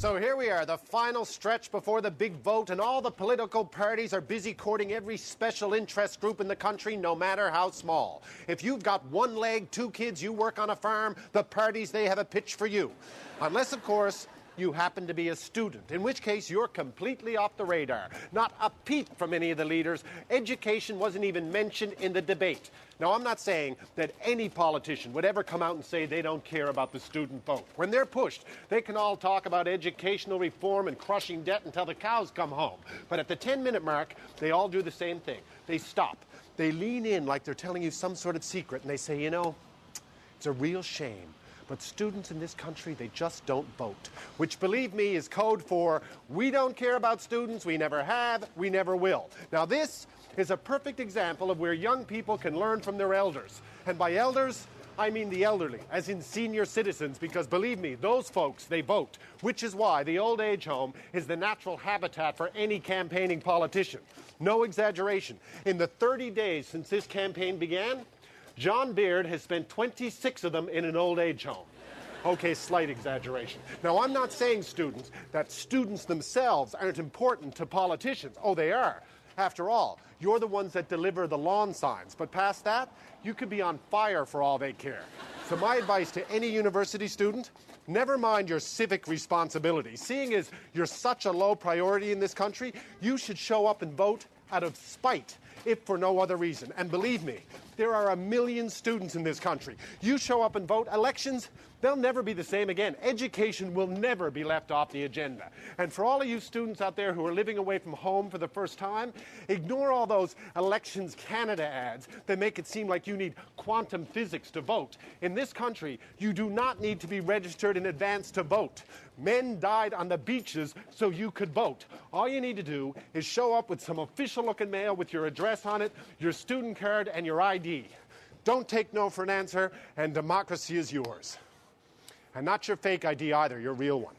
So here we are, the final stretch before the big vote, and all the political parties are busy courting every special interest group in the country, no matter how small. If you've got one leg, two kids, you work on a farm, the parties, they have a pitch for you. Unless, of course, you happen to be a student, in which case you're completely off the radar. Not a peep from any of the leaders. Education wasn't even mentioned in the debate. Now, I'm not saying that any politician would ever come out and say they don't care about the student vote. When they're pushed, they can all talk about educational reform and crushing debt until the cows come home. But at the 10-minute mark, they all do the same thing. They stop. They lean in like they're telling you some sort of secret, and they say, you know, it's a real shame, but students in this country, they just don't vote. Which, believe me, is code for, we don't care about students, we never have, we never will. Now this is a perfect example of where young people can learn from their elders. And by elders, I mean the elderly, as in senior citizens, because believe me, those folks, they vote. Which is why the old age home is the natural habitat for any campaigning politician. No exaggeration. In the 30 days since this campaign began, John Beard has spent 26 of them in an old age home. Okay, slight exaggeration. Now, I'm not saying, students, that students themselves aren't important to politicians. Oh, they are. After all, you're the ones that deliver the lawn signs. But past that, you could be on fire for all they care. So my advice to any university student, never mind your civic responsibility. Seeing as you're such a low priority in this country, you should show up and vote out of spite, if for no other reason. And believe me, there are 1 million students in this country. You show up and vote, elections, they'll never be the same again. Education will never be left off the agenda. And for all of you students out there who are living away from home for the first time, ignore all those Elections Canada ads that make it seem like you need quantum physics to vote. In this country, you do not need to be registered in advance to vote. Men died on the beaches so you could vote. All you need to do is show up with some official-looking mail with your address on it, your student card, and your ID. Don't take no for an answer, and democracy is yours. And not your fake ID either, your real one.